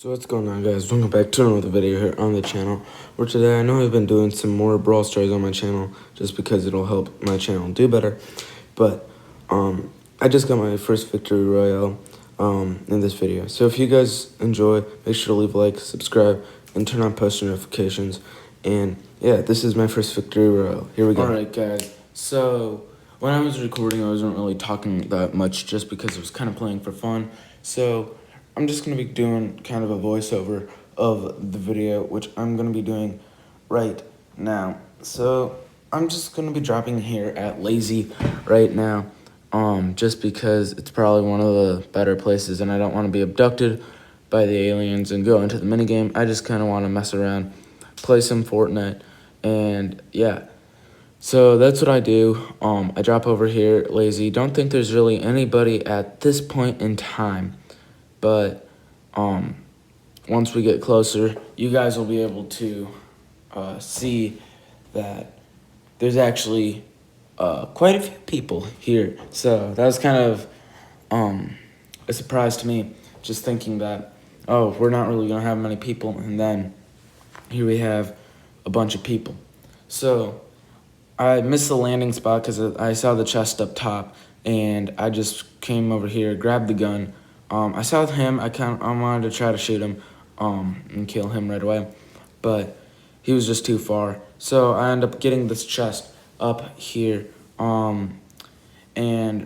So what's going on, guys? Welcome back to another video here on the channel, where today I know I've been doing some more Brawl Stars on my channel just because it'll help my channel do better. But I just got my first victory royale in this video. So if you guys enjoy, make sure to leave a like, subscribe, and turn on post notifications. And yeah, this is my first victory royale. Here we go. Alright, guys. So when I was recording, I wasn't really talking that much just because it was kind of playing for fun. So I'm just going to be doing kind of a voiceover of the video, which I'm going to be doing right now. So I'm just going to be dropping here at Lazy right now, just because it's probably one of the better places, and I don't want to be abducted by the aliens and go into the minigame. I just kind of want to mess around, play some Fortnite, and yeah. So that's what I do. I drop over here, Lazy. Don't think there's really anybody at this point in time. But once we get closer, you guys will be able to see that there's actually quite a few people here. So that was kind of a surprise to me, just thinking that, oh, we're not really going to have many people. And then here we have a bunch of people. So I missed the landing spot because I saw the chest up top, and I just came over here, grabbed the gun. I saw him. I wanted to try to shoot him and kill him right away, but he was just too far. So I ended up getting this chest up here, and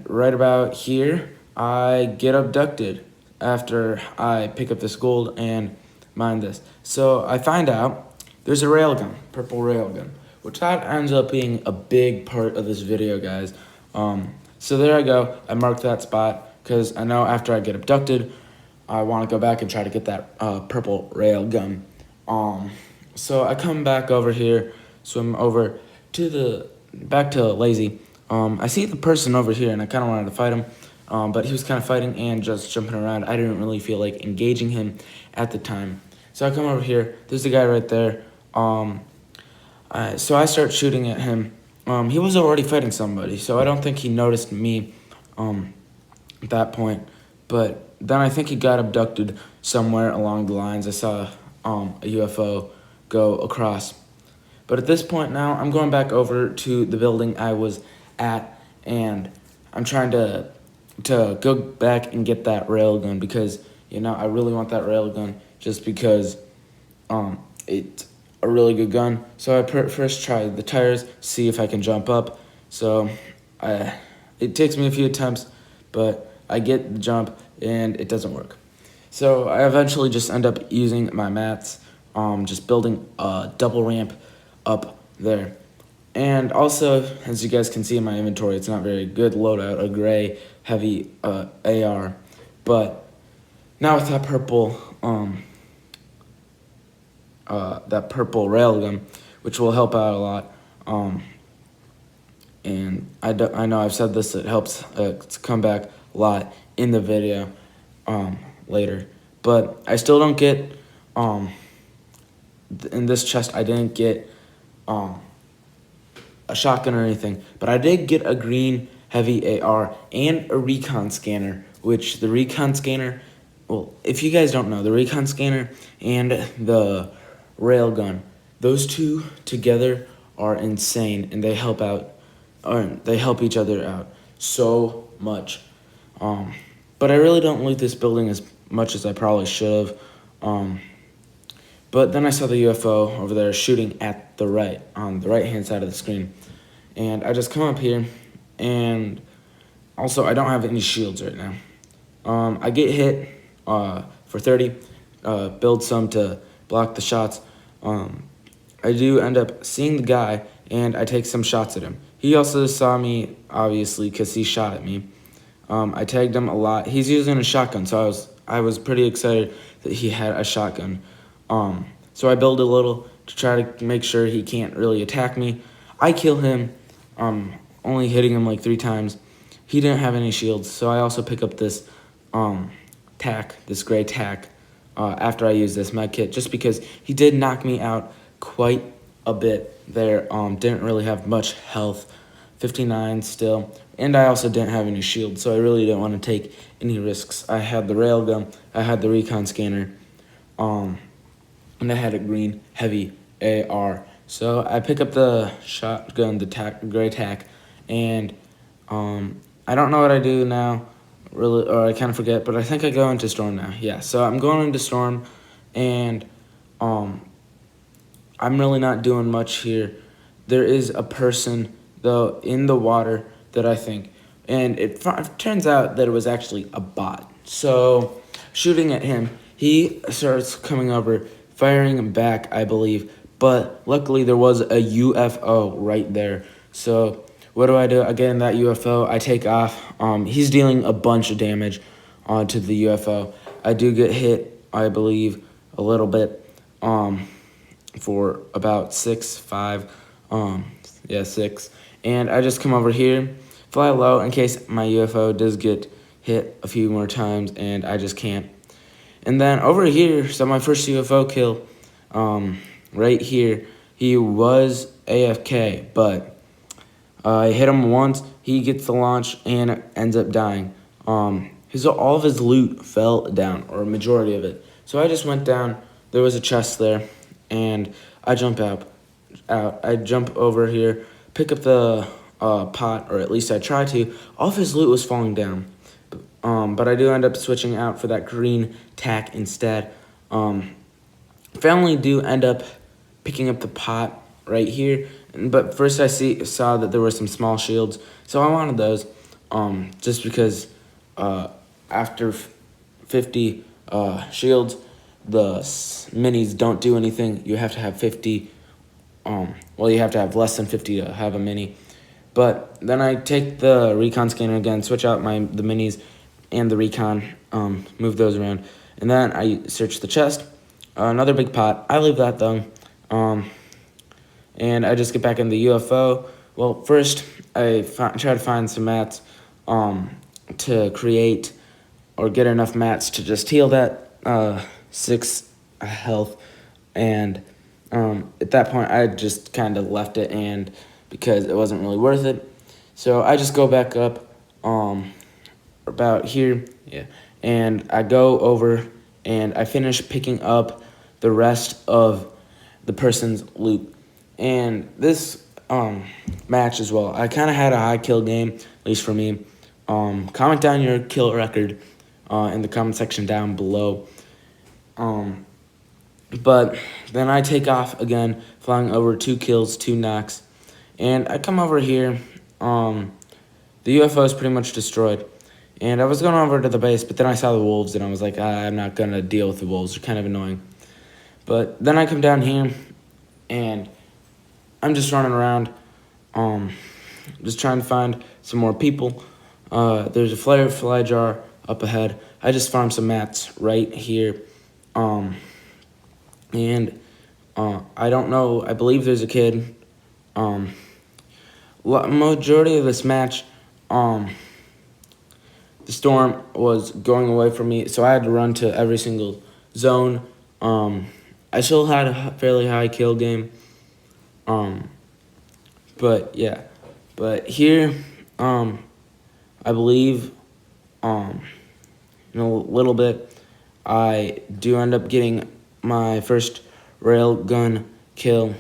right about here, I get abducted after I pick up this gold and mine this. So I find out there's a railgun, purple railgun, which that ends up being a big part of this video, guys. So there I go. I marked that spot, because I know after I get abducted, I want to go back and try to get that purple rail gun. So I come back over here, swim over to back to Lazy. I see the person over here, and I kind of wanted to fight him, but he was kind of fighting and just jumping around. I didn't really feel like engaging him at the time. So I come over here. There's the guy right there. So I start shooting at him. He was already fighting somebody, so I don't think he noticed me at that point. But then I think he got abducted somewhere along the lines. I saw a UFO go across. But at this point now, I'm going back over to the building I was at, and I'm trying to go back and get that railgun, because, you know, I really want that railgun just because it's a really good gun. So I first try the tires, see if I can jump up. So it takes me a few attempts, but I get the jump and it doesn't work. So I eventually just end up using my mats, just building a double ramp up there. And also, as you guys can see in my inventory, it's not very good loadout, a gray heavy AR. But now with that purple railgun, which will help out a lot. And I know I've said this, it helps to come back a lot in the video later. But I still don't get, in this chest, I didn't get a shotgun or anything. But I did get a green heavy AR and a recon scanner, which the recon scanner, well, if you guys don't know, the recon scanner and the railgun, those two together are insane, and they help out, they help each other out so much. But I really don't loot this building as much as I probably should have. But then I saw the UFO over there shooting at the right, on the right-hand side of the screen. And I just come up here, and also I don't have any shields right now. I get hit for 30, build some to block the shots. I do end up seeing the guy, and I take some shots at him. He also saw me, obviously, because he shot at me. I tagged him a lot. He's using a shotgun, so I was pretty excited that he had a shotgun. So I build a little to try to make sure he can't really attack me. I kill him, only hitting him like 3 times. He didn't have any shields, so I also pick up this tack, this gray tack, after I use this med kit, just because he did knock me out quite a bit there. Didn't really have much health, 59 still, and I also didn't have any shield, so I really didn't want to take any risks. I had the railgun, I had the recon scanner, and I had a green heavy AR. So I pick up the shotgun, the gray tack, and I don't know what I do now, really, or I kind of forget, but I think I go into storm now. Yeah, so I'm going into storm, and I'm really not doing much here. There is a person, though, in the water that I think, and it turns out that it was actually a bot. So, shooting at him, he starts coming over, firing him back, I believe, but luckily there was a UFO right there. So, what do? I get in that UFO, I take off. He's dealing a bunch of damage to the UFO. I do get hit, I believe, a little bit. For about 6'5", 6, and I just come over here, fly low in case my UFO does get hit a few more times, and I just can't. And then over here, so my first UFO kill, right here, he was AFK, but I hit him once, he gets the launch, and ends up dying. All of his loot fell down, or a majority of it. So I just went down, there was a chest there, and I jump out. I jump over here, pick up the pot, or at least I try to. All of his loot was falling down, but I do end up switching out for that green tack instead. Family do end up picking up the pot right here, but first I saw that there were some small shields, so I wanted those, just because after 50 shields, the minis don't do anything. You have to have 50, you have to have less than 50 to have a mini. But then I take the recon scanner again, switch out the minis and the recon, move those around, and then I search the chest. Another big pot. I leave that though, and I just get back in the UFO. Well, first I try to find some mats to create or get enough mats to just heal that 6 health, and at that point I just kind of left it, and because it wasn't really worth it, so I just go back up about here, and I go over and I finish picking up the rest of the person's loot. And this match as well, I kind of had a high kill game, at least for me. Comment down your kill record in the comment section down below. But then I take off again, flying over 2 kills, 2 knocks, and I come over here. The UFO is pretty much destroyed, and I was going over to the base, but then I saw the wolves, and I was like, I'm not gonna deal with the wolves. They're kind of annoying. But then I come down here, and I'm just running around, just trying to find some more people. There's a fly jar up ahead. I just farmed some mats right here. And I don't know, I believe there's a kid. Majority of this match, the storm was going away from me, so I had to run to every single zone. I still had a fairly high kill game. But yeah, but here, I believe, in a little bit, I do end up getting my first rail gun kill.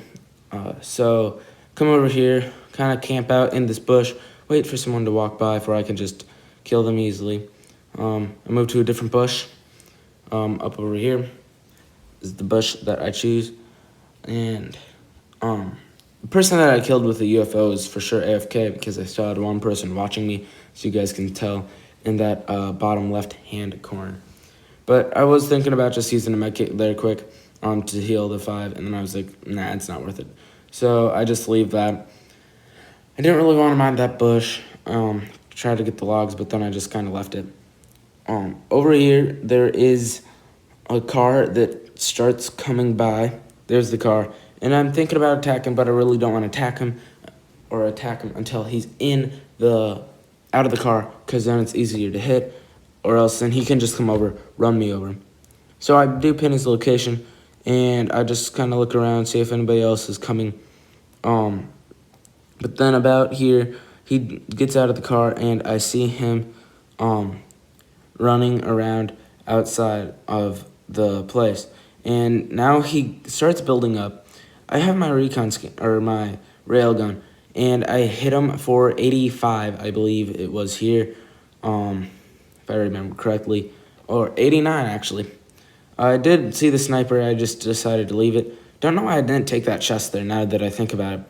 So come over here, kind of camp out in this bush, wait for someone to walk by before I can just kill them easily. I move to a different bush. Up over here is the bush that I choose, and the person that I killed with the UFO is for sure AFK, because I still had one person watching me, so you guys can tell in that bottom left-hand corner. But I was thinking about just using a medkit there quick to heal the 5, and then I was like, nah, it's not worth it. So I just leave that. I didn't really want to mind that bush, try to get the logs, but then I just kind of left it. Over here, there is a car that starts coming by. There's the car, and I'm thinking about attacking, but I really don't want to attack him until he's out of the car, because then it's easier to hit, or else then he can just come over, run me over. So I do pin his location, and I just kind of look around, see if anybody else is coming. But then about here, he gets out of the car, and I see him running around outside of the place. And now he starts building up. I have my recon skin, or my railgun, and I hit him for 85, I believe it was here, if I remember correctly, or 89 actually. I did see the sniper. I just decided to leave it. Don't know why I didn't take that chest there. Now that I think about it,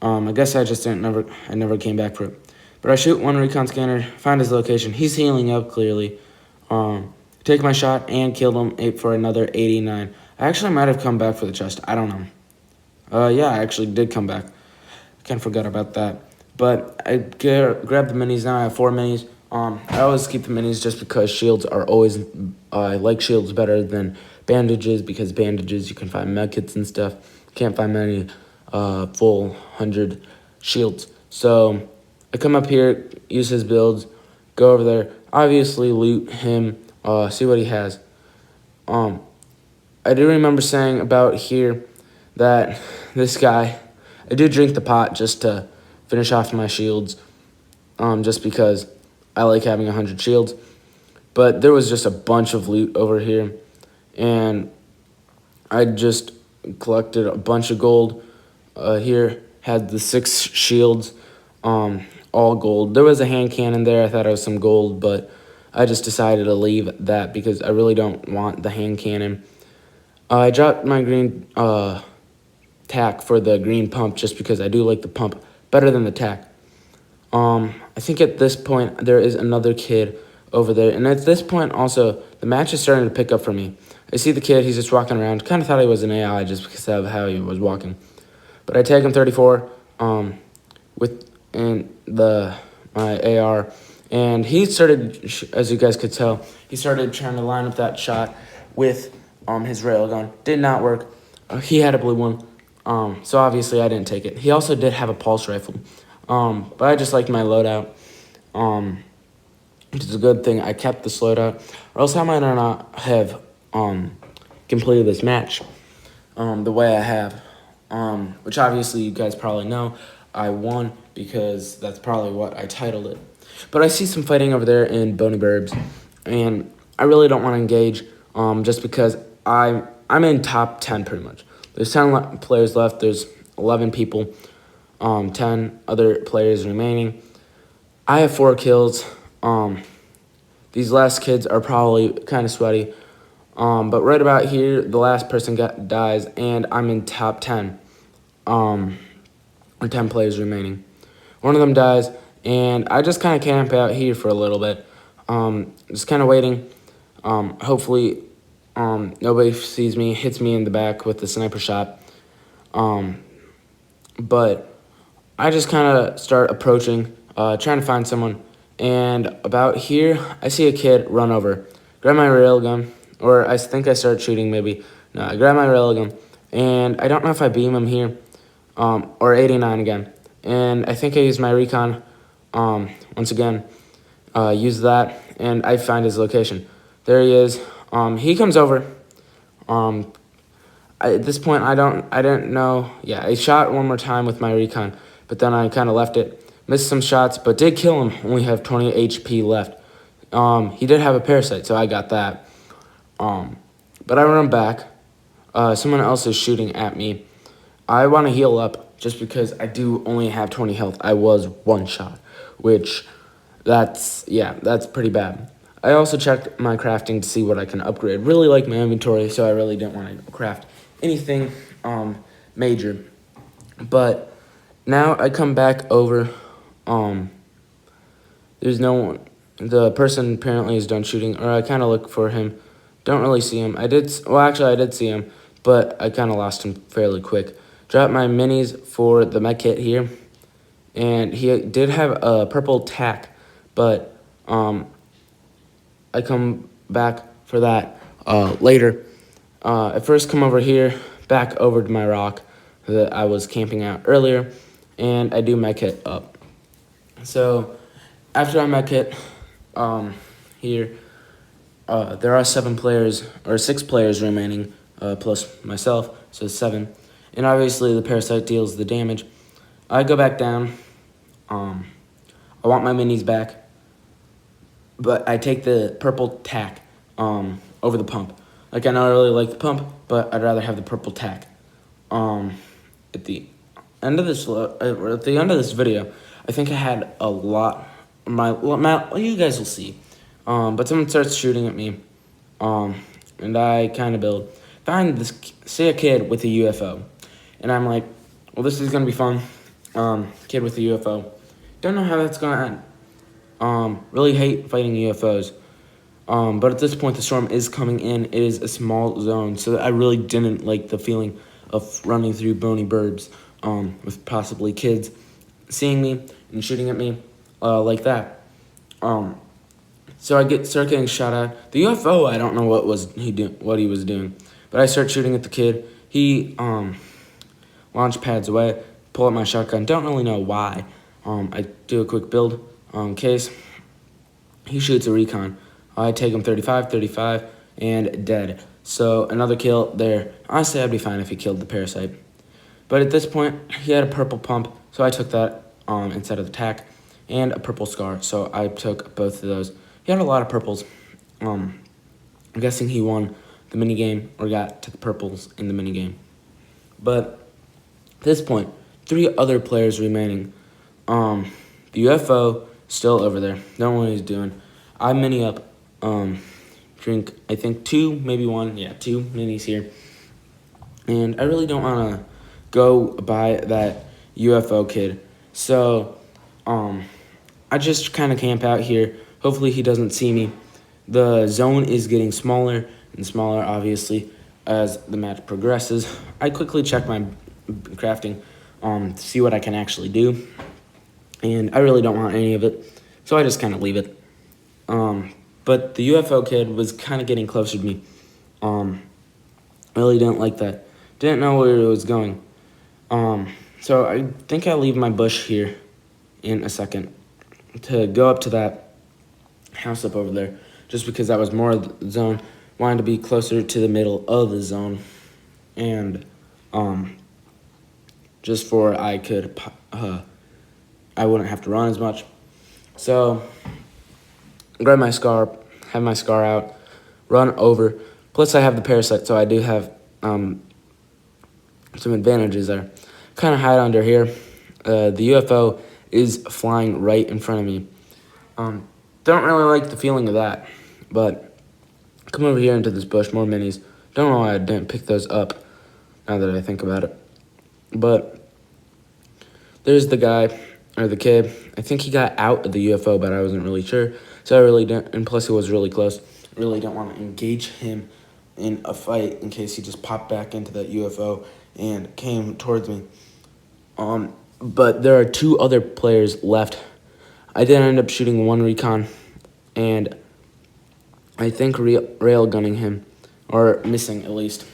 I guess I just didn't. I never came back for it. But I shoot one recon scanner, find his location. He's healing up clearly. Take my shot and killed him for another 89. I actually might have come back for the chest. I don't know. Yeah, I actually did come back. Kind of forgot about that. But I grabbed the minis now. I have 4 minis. I always keep the minis just because shields are always, I like shields better than bandages, because bandages you can find medkits and stuff. Can't find many full 100 shields. So I come up here, use his builds, go over there, obviously loot him, see what he has. I do remember saying about here that this guy, I do drink the pot just to finish off my shields, just because I like having 100 shields. But there was just a bunch of loot over here, and I just collected a bunch of gold. Here had the 6 shields, all gold. There was a hand cannon there. I thought it was some gold, but I just decided to leave that because I really don't want the hand cannon. I dropped my green tack for the green pump just because I do like the pump better than the tack. I think at this point there is another kid over there, and at this point also the match is starting to pick up for me. I see the kid, he's just walking around. Kind of thought he was an AI just because of how he was walking. But I tag him 34 with my AR, and he started, as you guys could tell, he started trying to line up that shot with his railgun. Did not work. He had a blue one, so obviously I didn't take it. He also did have a pulse rifle, but I just liked my loadout, which is a good thing. I kept this loadout, or else I might not have completed this match the way I have, which obviously you guys probably know I won because that's probably what I titled it. But I see some fighting over there in Boney Burbs, and I really don't want to engage, just because I'm in top 10 pretty much. There's 10 players left. There's 11 people, 10 other players remaining. I have 4 kills. These last kids are probably kind of sweaty. But right about here, the last person dies, and I'm in top 10. Or 10 players remaining. One of them dies, and I just kind of camp out here for a little bit. Just kind of waiting. Hopefully, nobody sees me, hits me in the back with the sniper shot. But I just kind of start approaching, trying to find someone. And about here, I see a kid run over. Grab my railgun, or I think I start shooting maybe. No, I grab my railgun, and I don't know if I beam him here, or 89 again. And I think I use my recon, once again, use that, and I find his location. There he is. He comes over. At this point, I didn't know. Yeah, I shot one more time with my recon, but then I kind of left it. Missed some shots, but did kill him. Only have 20 HP left. He did have a parasite, so I got that. But I run back. Someone else is shooting at me. I want to heal up just because I do only have 20 health. I was 1 shot, which that's pretty bad. I also checked my crafting to see what I can upgrade. Really like my inventory, so I really didn't want to craft anything major. But now I come back over. There's no one. The person apparently is done shooting, or I kind of look for him. Don't really see him. I did see him, but I kind of lost him fairly quick. Dropped my minis for the med kit here, and he did have a purple tack, but I come back for that later. I first come over here, back over to my rock that I was camping out earlier, and I do med kit up. So after I med kit here, there are 7 players, or 6 players remaining, plus myself, so 7. And obviously the parasite deals the damage. I go back down. I want my minis back, but I take the purple tack over the pump. Like, I know I really like the pump, but I'd rather have the purple tack. At the end of this video, I think I had a lot. You guys will see. But someone starts shooting at me. And I kind of find a kid with a UFO, and I'm like, well, this is gonna be fun. Kid with a UFO. Don't know how that's gonna end. Really hate fighting UFOs. But at this point, the storm is coming in. It is a small zone, so I really didn't like the feeling of running through bony burbs with possibly kids seeing me and shooting at me like that. So I start getting shot at. The UFO, I don't know what he was doing, but I start shooting at the kid. He launch pads away, pull out my shotgun. Don't really know why. I do a quick build case. He shoots a recon. I take him 35, and dead. So another kill there. Honestly, I'd be fine if he killed the parasite. But at this point, he had a purple pump, so I took that instead of the tack, and a purple scar, so I took both of those. He had a lot of purples. I'm guessing he won the minigame or got to the purples in the minigame. But at this point, 3 other players remaining. The UFO still over there. Don't know what he's doing. I mini up. Drink, I think 2, maybe 1. Yeah, 2 minis here. And I really don't want to go by that UFO kid. So, I just kind of camp out here. Hopefully he doesn't see me. The zone is getting smaller and smaller, obviously, as the match progresses. I quickly check my crafting to see what I can actually do. And I really don't want any of it, so I just kind of leave it. But the UFO kid was kind of getting closer to me. Really didn't like that. Didn't know where it was going. So I think I'll leave my bush here in a second to go up to that house up over there, just because that was more of the zone. Wanted to be closer to the middle of the zone, and just for I wouldn't have to run as much. So grab my scar, have my scar out, run over. Plus I have the parasite, so I do have some advantages there. Kind of hide under here. The UFO is flying right in front of me. Don't really like the feeling of that, but come over here into this bush, more minis. Don't know why I didn't pick those up now that I think about it. But there's the guy, or the kid. I think he got out of the UFO, but I wasn't really sure. So I really didn't, and plus he was really close. Really don't want to engage him in a fight in case he just popped back into that UFO and came towards me. But there are 2 other players left. I did end up shooting 1 recon, and I think rail gunning him, or missing at least.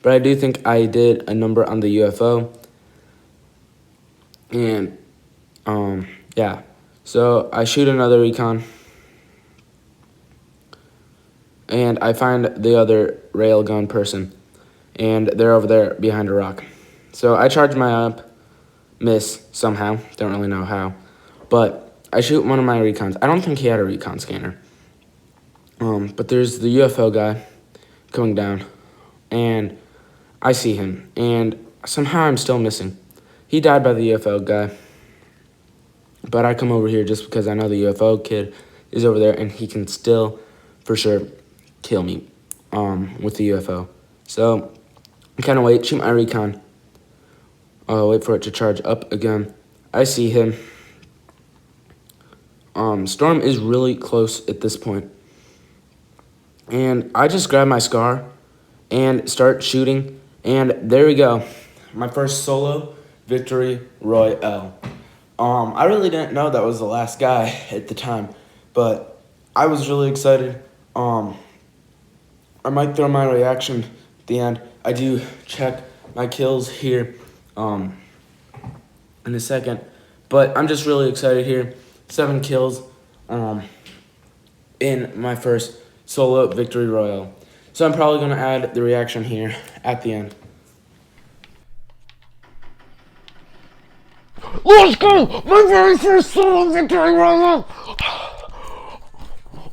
But I do think I did a number on the UFO, and yeah. So I shoot another recon, and I find the other railgun person, and they're over there behind a rock. So I charge my up, miss somehow, don't really know how, but I shoot one of my recons. I don't think he had a recon scanner. But there's the UFO guy coming down, and I see him, and somehow I'm still missing. He died by the UFO guy, but I come over here just because I know the UFO kid is over there, and he can still, for sure, kill me with the UFO. So I kind of wait, shoot my recon, wait for it to charge up again. I see him. Storm is really close at this point. And I just grab my scar and start shooting. And there we go. My first solo victory royale. I really didn't know that was the last guy at the time, but I was really excited. I might throw my reaction at the end. I do check my kills here in a second, but I'm just really excited here. 7 kills in my first solo victory royale. So I'm probably going to add the reaction here at the end. Let's go! My very first solo victory royale!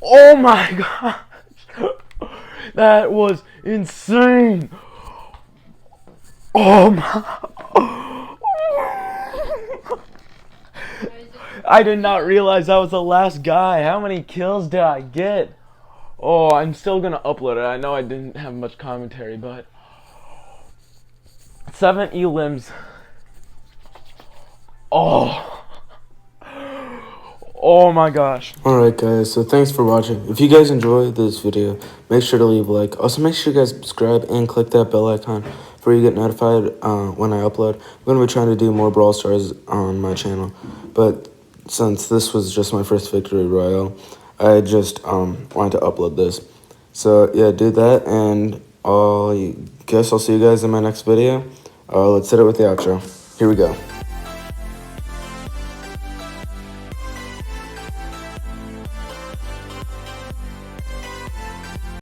Oh my gosh! That was insane. Oh my. I did not realize I was the last guy. How many kills did I get? Oh, I'm still gonna upload it. I know I didn't have much commentary, but 7 elims. Oh. Oh my gosh. Alright guys, so thanks for watching. If you guys enjoyed this video, make sure to leave a like. Also make sure you guys subscribe and click that bell icon for you get notified when I upload. I'm going to be trying to do more Brawl Stars on my channel. But since this was just my first victory royale, I just wanted to upload this. So yeah, do that, and I guess I'll see you guys in my next video. Let's hit it with the outro. Here we go.